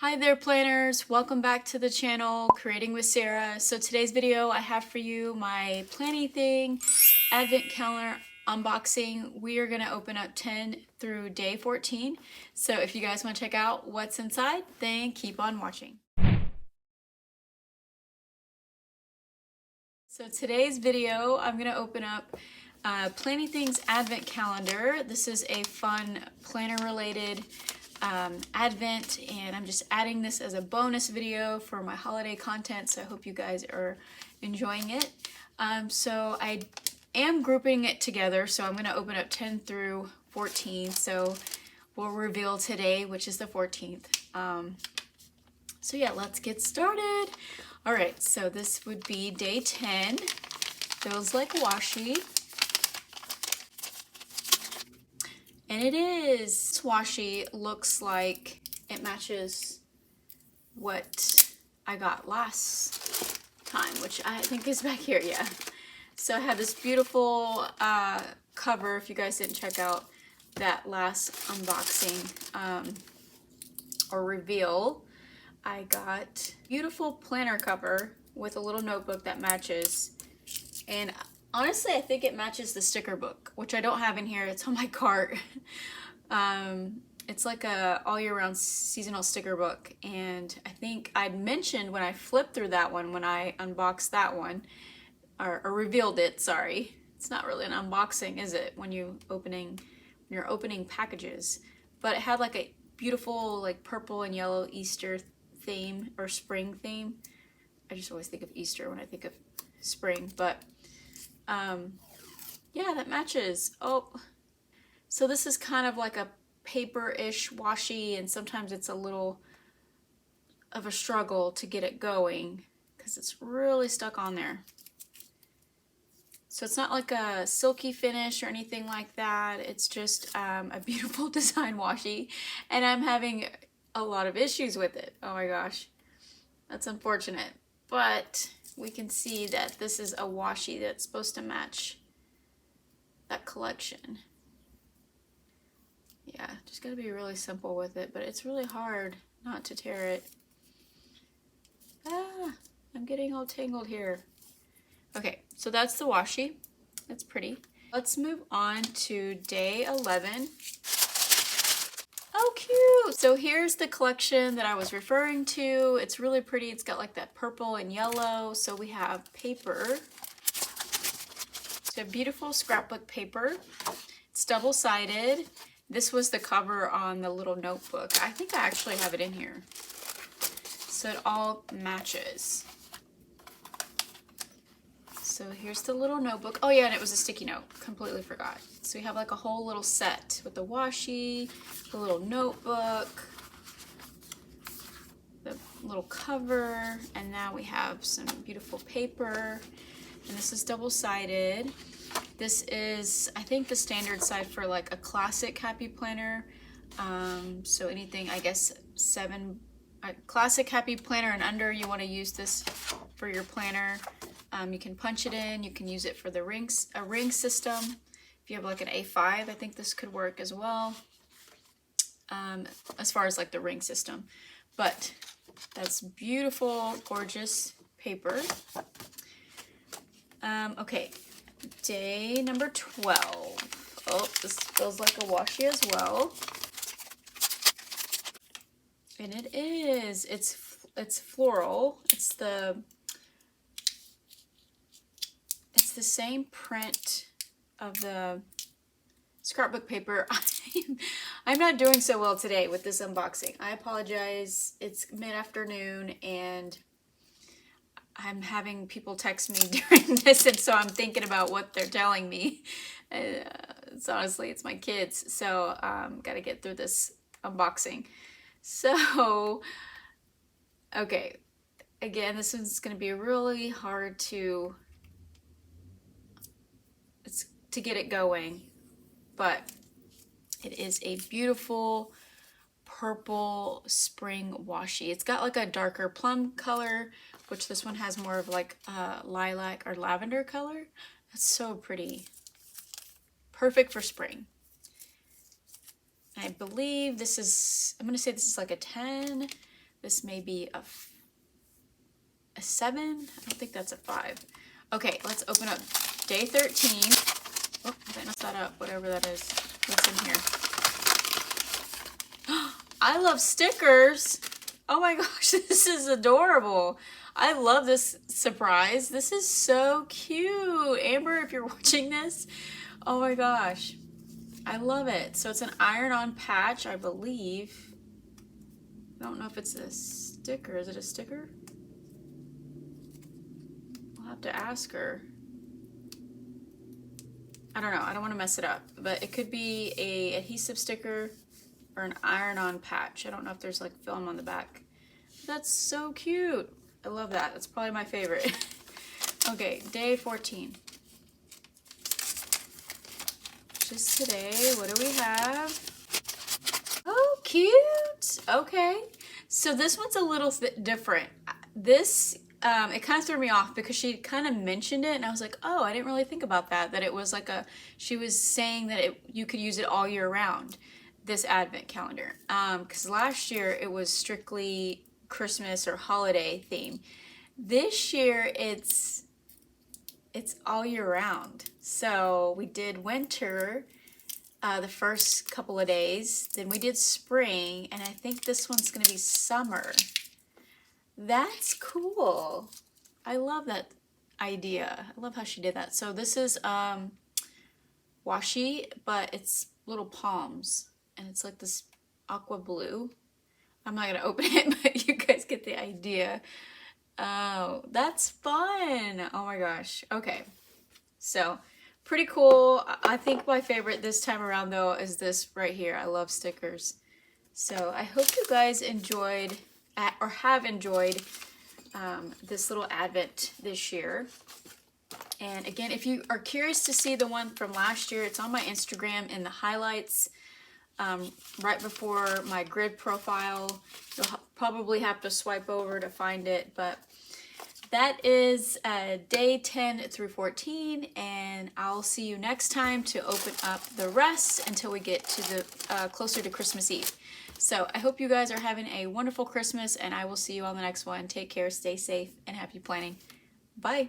Hi there planners, welcome back to the channel Creating with Sarah. So today's video I have for you my Planything advent calendar unboxing. We are going to open up 10 through day 14. So if you guys want to check out what's inside, then keep on watching. So today's video I'm going to open up Planything's advent calendar. This is a fun planner related advent, and I'm just adding this as a bonus video for my holiday content, so I hope you guys are enjoying it. So I am grouping it together, so I'm going to open up 10 through 14, so we'll reveal today, which is the 14th. So yeah, let's get started. All right, so this would be day 10. Feels like washi. And it is. This washi looks like it matches what I got last time, which I think is back here, yeah. So I have this beautiful cover, if you guys didn't check out that last unboxing or reveal. I got beautiful planner cover with a little notebook that matches. And honestly, I think it matches the sticker book, which I don't have in here. It's on my cart. It's like a all year round seasonal sticker book. And I think I'd mentioned when I flipped through that one, when I unboxed that one, or revealed it, sorry. It's not really an unboxing, is it? When you're opening packages. But it had like a beautiful like purple and yellow Easter theme or spring theme. I just always think of Easter when I think of spring, but yeah, that matches. Oh, so this is kind of like a paper-ish washi, and sometimes it's a little of a struggle to get it going because it's really stuck on there. So it's not like a silky finish or anything like that. It's just a beautiful design washi, and I'm having a lot of issues with it. Oh my gosh, that's unfortunate. But we can see that this is a washi that's supposed to match that collection. Yeah, just gotta be really simple with it, but it's really hard not to tear it. Ah, I'm getting all tangled here. Okay, so that's the washi. That's pretty. Let's move on to day 11. Oh, cute! So here's the collection that I was referring to. It's really pretty. It's got like that purple and yellow. So we have paper. So beautiful scrapbook paper. It's double-sided. This was the cover on the little notebook. I think I actually have it in here. So it all matches. So here's the little notebook. Oh yeah, and it was a sticky note. Completely forgot. So we have like a whole little set with the washi, the little notebook, the little cover, and now we have some beautiful paper. And this is double-sided. This is, I think, the standard side for like a classic happy planner. So anything, I guess, classic happy planner and under, you want to use this for your planner. You can punch it in. You can use it for the a ring system. If you have like an A5, I think this could work as well. As far as like the ring system. But that's beautiful, gorgeous paper. Okay, day number 12. Oh, this feels like a washi as well. And it is. It's floral. It's the same print of the scrapbook paper. I'm not doing so well today with this unboxing. I apologize. It's mid-afternoon and I'm having people text me during this, and so I'm thinking about what they're telling me. It's my kids, so gotta get through this unboxing. So, okay, again, this one's gonna be really hard to get it going, but it is a beautiful purple spring washi. It's got like a darker plum color, which this one has more of like a lilac or lavender color. That's so pretty. Perfect for spring. I believe this is, I'm going to say this is like a 10 This may be a 7. I don't think that's a 5. Okay, let's open up day 13. Oh, I messed that up, whatever that is. What's in here? I love stickers. Oh my gosh, this is adorable. I love this surprise. This is so cute. Amber, if you're watching this, oh my gosh. I love it. So it's an iron-on patch, I believe. I don't know if it's a sticker. Is it a sticker? I'll have to ask her. I don't know. I don't want to mess it up, but it could be a adhesive sticker or an iron-on patch. I don't know if there's like film on the back. That's so cute. I love that. That's probably my favorite. Okay, day 14. Just today, what do we have? Oh, cute. Okay. So this one's a little bit different. This, it kind of threw me off because she kind of mentioned it and I was like, oh, I didn't really think about that. That it was like she was saying that you could use it all year round, this advent calendar. Because last year it was strictly Christmas or holiday theme. This year it's all year round. So we did winter the first couple of days, then we did spring, and I think this one's gonna be summer. That's cool. I love that idea. I love how she did that. So this is washi, but it's little palms, and it's like this aqua blue. I'm not gonna open it, but you guys get the idea. Oh, that's fun. Oh my gosh. Okay. So pretty cool. I think my favorite this time around though is this right here. I love stickers. So I hope you guys enjoyed or have enjoyed this little advent this year. And again, if you are curious to see the one from last year, it's on my Instagram in the highlights. Right before my grid profile. You'll probably have to swipe over to find it, but that is day 10 through 14, and I'll see you next time to open up the rest until we get to the closer to Christmas Eve. So I hope you guys are having a wonderful Christmas, and I will see you on the next one. Take care, stay safe, and happy planning. Bye.